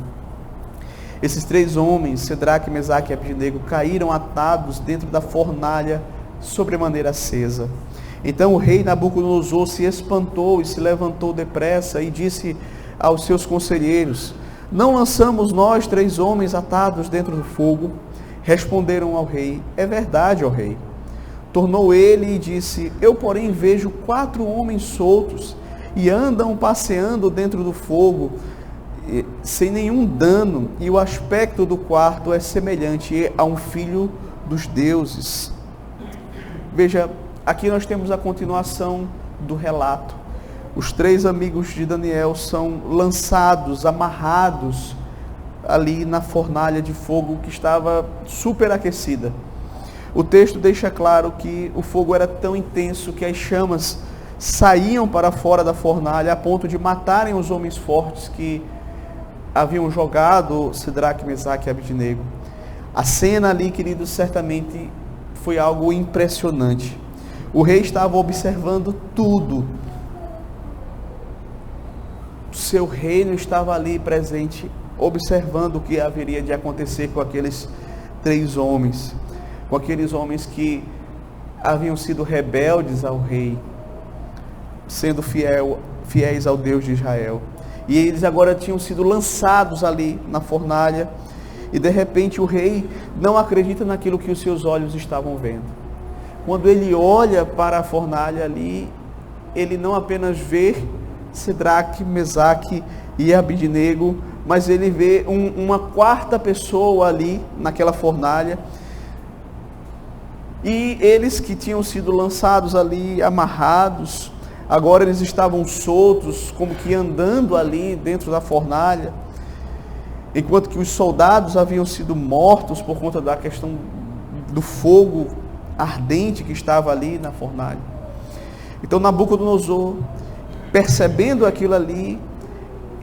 Esses três homens, Cedraque, Mesaque e Abdenego, caíram atados dentro da fornalha sobremaneira acesa. Então o rei Nabucodonosor se espantou e se levantou depressa e disse aos seus conselheiros: não lançamos nós três homens atados dentro do fogo? Responderam ao rei: é verdade, ó rei. Tornou ele e disse: eu, porém, vejo 4 homens soltos e andam passeando dentro do fogo sem nenhum dano, e o aspecto do quarto é semelhante a um filho dos deuses. Veja, aqui nós temos a continuação do relato. Os 3 amigos de Daniel são lançados, amarrados ali na fornalha de fogo que estava superaquecida. O texto deixa claro que o fogo era tão intenso que as chamas saíam para fora da fornalha a ponto de matarem os homens fortes que haviam jogado Cedraque, Mesaque e Abdenego. A cena ali, queridos, certamente foi algo impressionante. O rei estava observando tudo. O seu reino estava ali presente, observando o que haveria de acontecer com aqueles 3 homens, com aqueles homens que haviam sido rebeldes ao rei, sendo fiéis ao Deus de Israel. E eles agora tinham sido lançados ali na fornalha. E de repente o rei não acredita naquilo que os seus olhos estavam vendo. Quando ele olha para a fornalha ali, ele não apenas vê Cedraque, Mesaque e Abidnego, mas ele vê uma quarta pessoa ali naquela fornalha. E eles que tinham sido lançados ali, amarrados, agora eles estavam soltos, como que andando ali dentro da fornalha, enquanto que os soldados haviam sido mortos por conta da questão do fogo ardente que estava ali na fornalha. Então Nabucodonosor, percebendo aquilo ali,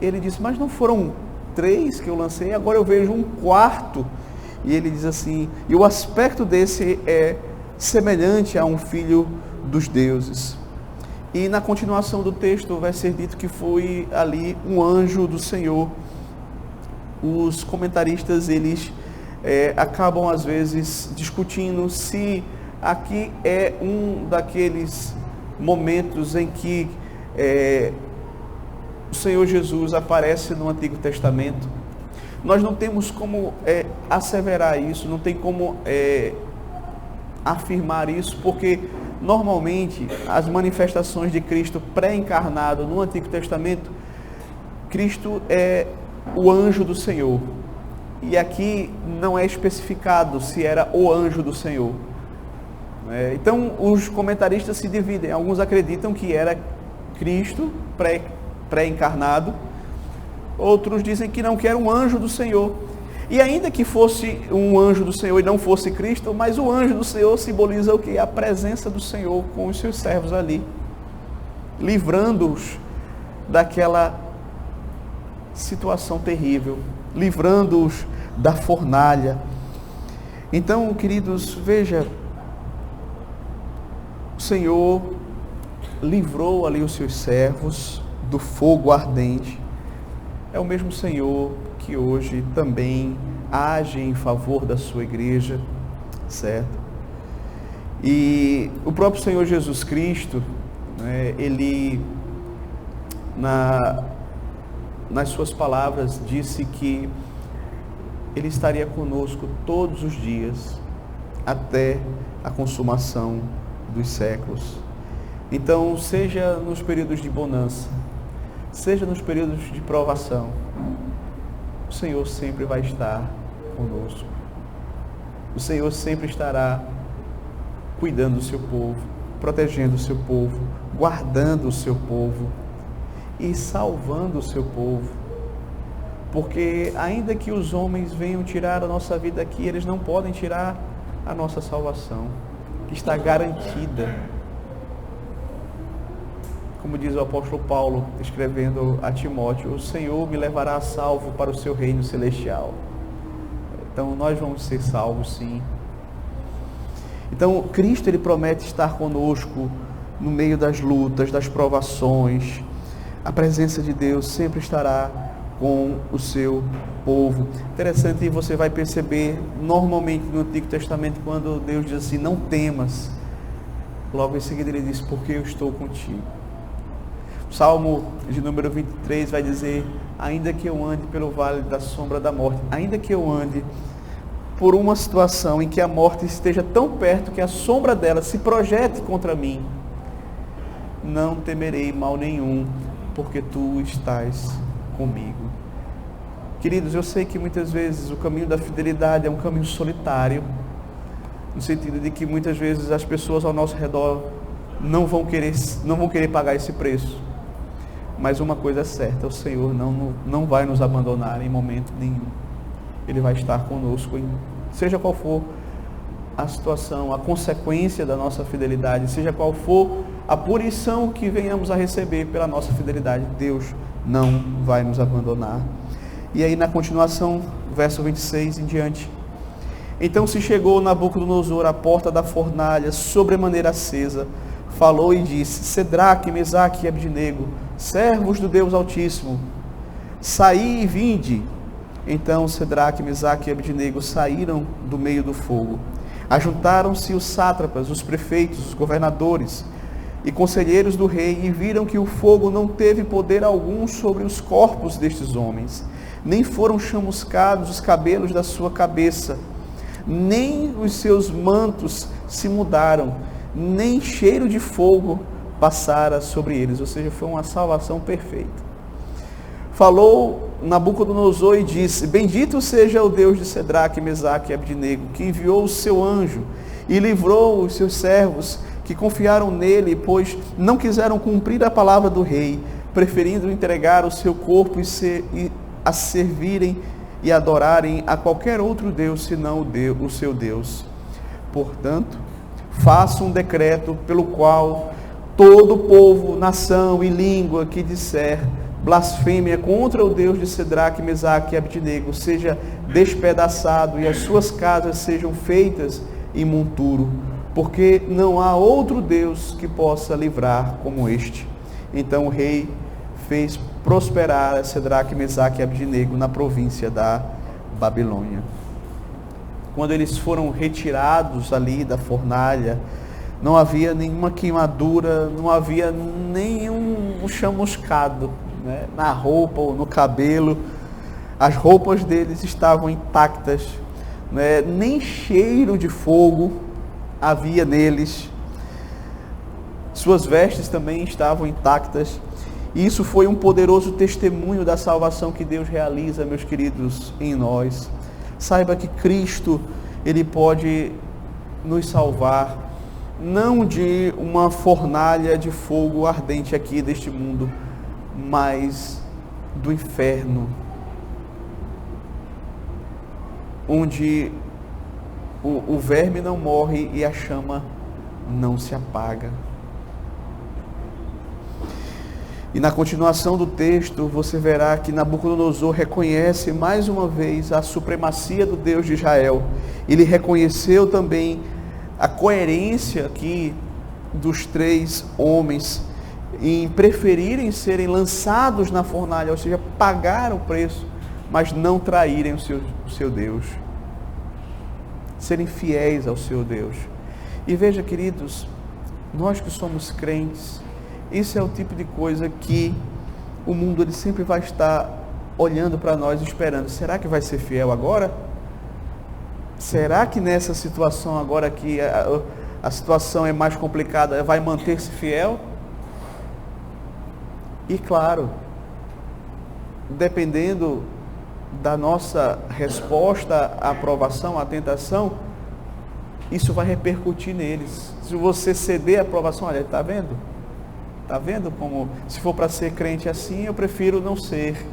ele disse: mas não foram 3 que eu lancei, agora eu vejo um quarto. E ele diz assim, e o aspecto desse é semelhante a um filho dos deuses. E na continuação do texto vai ser dito que foi ali um anjo do Senhor. Os comentaristas, eles acabam às vezes discutindo se aqui é um daqueles momentos em que o Senhor Jesus aparece no Antigo Testamento. Nós não temos como asseverar isso, não tem como afirmar isso, porque normalmente as manifestações de Cristo pré-encarnado no Antigo Testamento, Cristo é o anjo do Senhor. E aqui não é especificado se era o anjo do Senhor. Então os comentaristas se dividem. Alguns acreditam que era Cristo pré-encarnado. Outros dizem que não, que era um anjo do Senhor. E ainda que fosse um anjo do Senhor e não fosse Cristo, mas o anjo do Senhor simboliza o quê? A presença do Senhor com os seus servos ali, livrando-os daquela situação terrível, livrando-os da fornalha. Então, queridos, veja, o Senhor livrou ali os seus servos do fogo ardente. É o mesmo Senhor que hoje também age em favor da sua igreja, certo? E o próprio Senhor Jesus Cristo, ele, nas suas palavras, disse que ele estaria conosco todos os dias, até a consumação dos séculos. Então, seja nos períodos de bonança, seja nos períodos de provação, o Senhor sempre vai estar conosco. O Senhor sempre estará cuidando do seu povo, protegendo o seu povo, guardando o seu povo e salvando o seu povo. Porque ainda que os homens venham tirar a nossa vida aqui, eles não podem tirar a nossa salvação, que está garantida. Como diz o apóstolo Paulo, escrevendo a Timóteo: o Senhor me levará a salvo para o seu reino celestial. Então nós vamos ser salvos, sim. Então Cristo, ele promete estar conosco no meio das lutas, das provações. A presença de Deus sempre estará com o seu povo. Interessante, você vai perceber normalmente no Antigo Testamento, quando Deus diz assim: não temas, logo em seguida ele diz: porque eu estou contigo. O Salmo de número 23 vai dizer: ainda que eu ande pelo vale da sombra da morte, ainda que eu ande por uma situação em que a morte esteja tão perto que a sombra dela se projete contra mim, não temerei mal nenhum, porque tu estás comigo. Queridos, eu sei que muitas vezes o caminho da fidelidade é um caminho solitário, no sentido de que muitas vezes as pessoas ao nosso redor não vão querer pagar esse preço. Mas uma coisa é certa: o Senhor não vai nos abandonar em momento nenhum. Ele vai estar conosco, seja qual for a situação, a consequência da nossa fidelidade, seja qual for a punição que venhamos a receber pela nossa fidelidade, Deus não vai nos abandonar. E aí na continuação, verso 26 em diante: então se chegou Nabucodonosor à porta da fornalha, sobremaneira acesa, falou e disse: Cedraque, Mesaque e Abidnego, servos do Deus Altíssimo, saí e vinde. Então Cedraque, Mesaque e Abidnego saíram do meio do fogo. Ajuntaram-se os sátrapas, os prefeitos, os governadores e conselheiros do rei, e viram que o fogo não teve poder algum sobre os corpos destes homens, nem foram chamuscados os cabelos da sua cabeça, nem os seus mantos se mudaram, nem cheiro de fogo passara sobre eles. Ou seja, foi uma salvação perfeita. Falou Nabucodonosor e disse: bendito seja o Deus de Cedraque, Mesaque e Abdenego, que enviou o seu anjo e livrou os seus servos que confiaram nele, pois não quiseram cumprir a palavra do rei, preferindo entregar o seu corpo e a servirem e adorarem a qualquer outro Deus, senão o seu Deus. Portanto, faça um decreto pelo qual todo povo, nação e língua que disser blasfêmia contra o Deus de Cedraque, Mesaque e Abdenego seja despedaçado e as suas casas sejam feitas em monturo, porque não há outro Deus que possa livrar como este. Então o rei fez prosperar Cedraque, Mesaque e Abdenego na província da Babilônia. Quando eles foram retirados ali da fornalha, não havia nenhuma queimadura, não havia nenhum chamuscado, né, na roupa ou no cabelo. As roupas deles estavam intactas, né, nem cheiro de fogo havia neles. Suas vestes também estavam intactas. E isso foi um poderoso testemunho da salvação que Deus realiza, meus queridos, em nós. Saiba que Cristo, Ele pode nos salvar, não de uma fornalha de fogo ardente aqui deste mundo, mas do inferno, onde o verme não morre e a chama não se apaga. E na continuação do texto, você verá que Nabucodonosor reconhece mais uma vez a supremacia do Deus de Israel. Ele reconheceu também a coerência aqui dos três homens em preferirem serem lançados na fornalha, ou seja, pagar o preço, mas não traírem o seu Deus. Serem fiéis ao seu Deus. E veja, queridos, nós que somos crentes, isso é o tipo de coisa que o mundo ele sempre vai estar olhando para nós, esperando. Será que vai ser fiel agora? Será que nessa situação agora que a situação é mais complicada, vai manter-se fiel? E claro, dependendo da nossa resposta à aprovação, à tentação, isso vai repercutir neles. Se você ceder à aprovação, olha, está vendo? Está vendo como, se for para ser crente assim, eu prefiro não ser.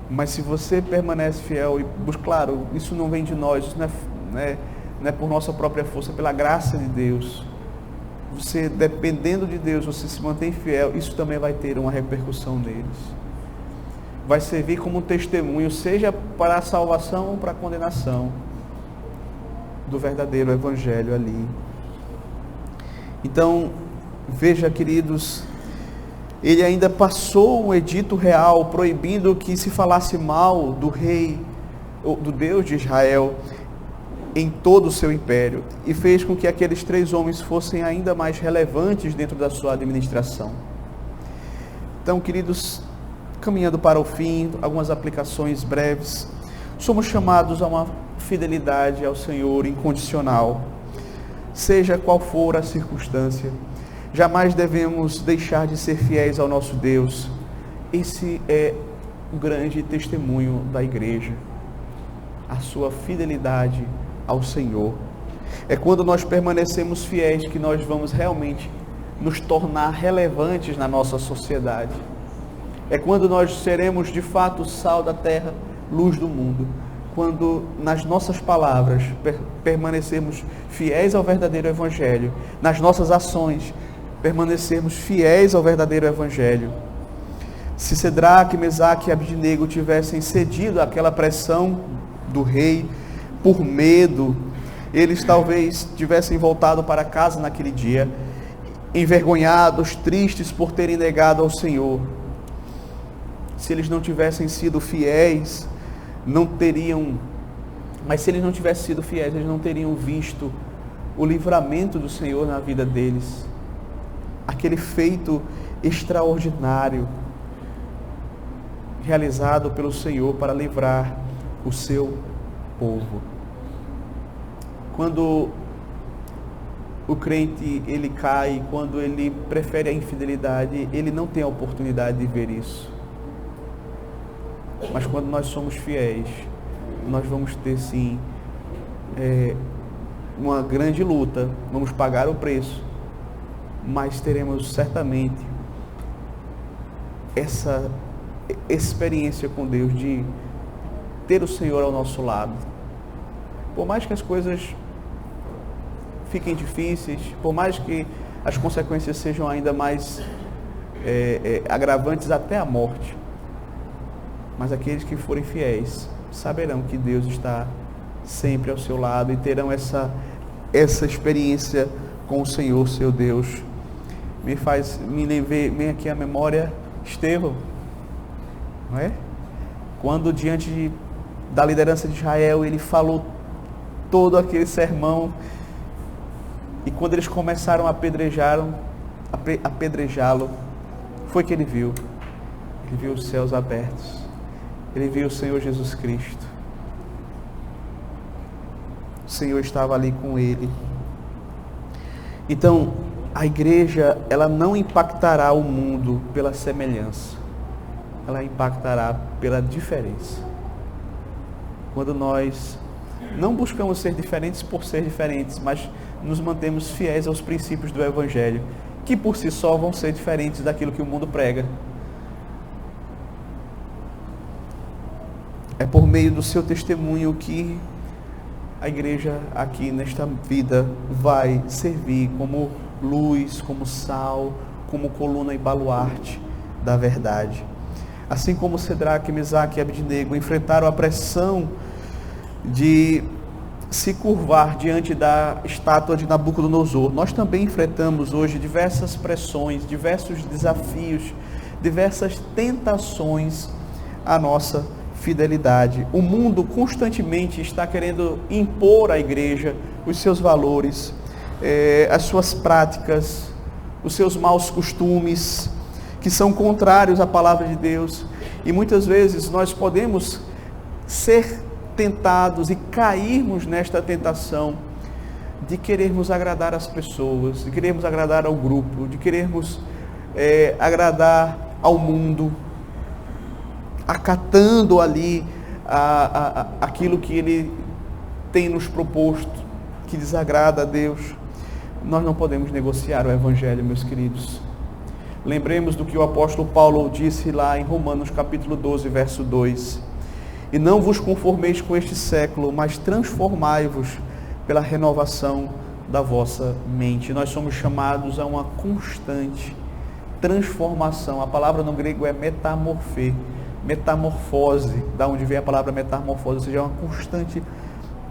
Mas se você permanece fiel, e claro, isso não vem de nós, isso não é por nossa própria força, é pela graça de Deus. Você, dependendo de Deus, você se mantém fiel, isso também vai ter uma repercussão neles. Vai servir como um testemunho, seja para a salvação ou para a condenação do verdadeiro evangelho ali. Então, veja, queridos, ele ainda passou um edito real proibindo que se falasse mal do rei, do Deus de Israel, em todo o seu império, e fez com que aqueles três homens fossem ainda mais relevantes dentro da sua administração. Então, queridos, caminhando para o fim, algumas aplicações breves. Somos chamados a uma fidelidade ao Senhor incondicional, seja qual for a circunstância. Jamais devemos deixar de ser fiéis ao nosso Deus. Esse é o grande testemunho da igreja, a sua fidelidade ao Senhor. É quando nós permanecemos fiéis que nós vamos realmente nos tornar relevantes na nossa sociedade. É quando nós seremos de fato sal da terra, luz do mundo. Quando nas nossas palavras permanecermos fiéis ao verdadeiro evangelho, nas nossas ações permanecermos fiéis ao verdadeiro evangelho. Se Cedraque, Mesaque e Abdenego tivessem cedido àquela pressão do rei por medo, eles talvez tivessem voltado para casa naquele dia, envergonhados, tristes por terem negado ao Senhor. Se eles não tivessem sido fiéis, mas se eles não tivessem sido fiéis, eles não teriam visto o livramento do Senhor na vida deles, aquele feito extraordinário realizado pelo Senhor para livrar o seu povo. Quando o crente ele cai, quando ele prefere a infidelidade, ele não tem a oportunidade de ver isso. Mas quando nós somos fiéis, nós vamos ter sim uma grande luta, vamos pagar o preço, mas teremos certamente essa experiência com Deus de ter o Senhor ao nosso lado. Por mais que as coisas fiquem difíceis, por mais que as consequências sejam ainda mais agravantes até a morte, mas aqueles que forem fiéis saberão que Deus está sempre ao seu lado e terão essa experiência com o Senhor, seu Deus. Vem aqui à memória Estevão, não é? Quando diante da liderança de Israel, ele falou todo aquele sermão, e quando eles começaram a apedrejá-lo, foi que ele viu os céus abertos, ele viu o Senhor Jesus Cristo. O Senhor estava ali com ele. Então, a igreja, ela não impactará o mundo pela semelhança, ela impactará pela diferença. Quando nós não buscamos ser diferentes por ser diferentes, mas nos mantemos fiéis aos princípios do Evangelho, que por si só vão ser diferentes daquilo que o mundo prega. É por meio do seu testemunho que a igreja aqui nesta vida vai servir como luz, como sal, como coluna e baluarte da verdade. Assim como Cedraque, Mesaque e Abednego enfrentaram a pressão de se curvar diante da estátua de Nabucodonosor, nós também enfrentamos hoje diversas pressões, diversos desafios, diversas tentações à nossa fidelidade. O mundo constantemente está querendo impor à igreja os seus valores, as suas práticas, os seus maus costumes, que são contrários à palavra de Deus. E muitas vezes nós podemos ser tentados e cairmos nesta tentação de querermos agradar as pessoas, de querermos agradar ao grupo, de querermos agradar ao mundo, acatando ali aquilo que ele tem nos proposto, que desagrada a Deus. Nós não podemos negociar o Evangelho, meus queridos. Lembremos do que o apóstolo Paulo disse lá em Romanos capítulo 12, verso 2. E não vos conformeis com este século, mas transformai-vos pela renovação da vossa mente. Nós somos chamados a uma constante transformação. A palavra no grego é metamorfose, da onde vem a palavra metamorfose, ou seja, uma constante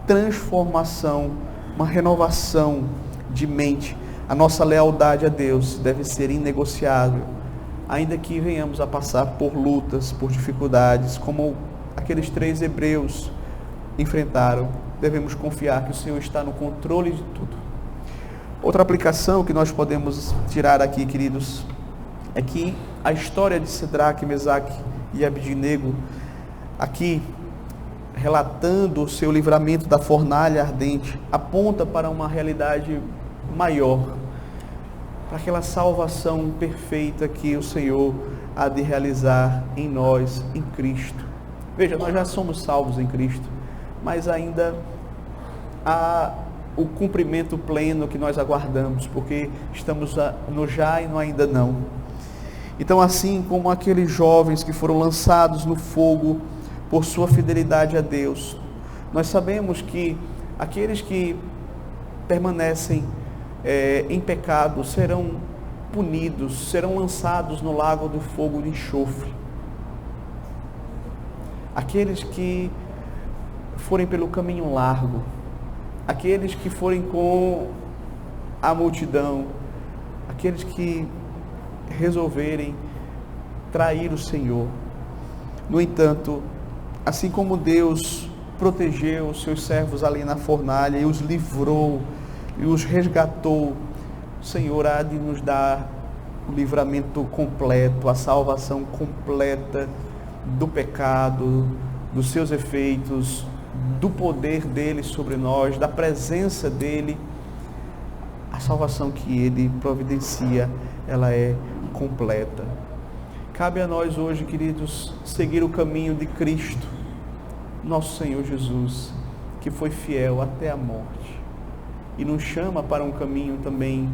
transformação, uma renovação de mente. A nossa lealdade a Deus deve ser inegociável, ainda que venhamos a passar por lutas, por dificuldades, como aqueles 3 hebreus enfrentaram. Devemos confiar que o Senhor está no controle de tudo. Outra aplicação que nós podemos tirar aqui, queridos, é que a história de Cedraque, Mesaque e Abednego, aqui relatando o seu livramento da fornalha ardente, aponta para uma realidade maior, para aquela salvação perfeita que o Senhor há de realizar em nós, em Cristo. Veja, nós já somos salvos em Cristo, mas ainda há o cumprimento pleno que nós aguardamos, porque estamos no já e no ainda não. Então, assim como aqueles jovens que foram lançados no fogo por sua fidelidade a Deus, nós sabemos que aqueles que permanecem em pecado serão punidos, serão lançados no lago do fogo de enxofre. Aqueles que forem pelo caminho largo, aqueles que forem com a multidão, aqueles que resolverem trair o Senhor. No entanto, assim como Deus protegeu os seus servos ali na fornalha e os livrou e os resgatou, o Senhor há de nos dar o livramento completo, a salvação completa do pecado, dos seus efeitos, do poder dele sobre nós, da presença dele. A salvação que ele providencia, ela é completa. Cabe a nós hoje, queridos, seguir o caminho de Cristo, nosso Senhor Jesus, que foi fiel até a morte e nos chama para um caminho também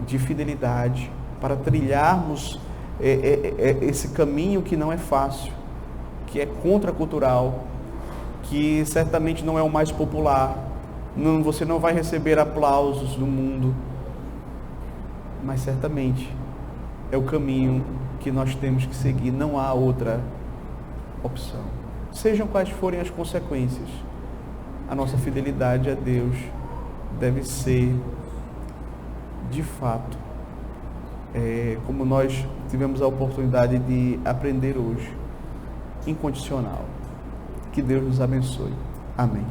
de fidelidade, para trilharmos esse caminho que não é fácil, que é contracultural, que certamente não é o mais popular. Você não vai receber aplausos do mundo, mas certamente é o caminho que nós temos que seguir, não há outra opção. Sejam quais forem as consequências, a nossa fidelidade a Deus deve ser, de fato, como nós tivemos a oportunidade de aprender hoje, incondicional. Que Deus nos abençoe. Amém.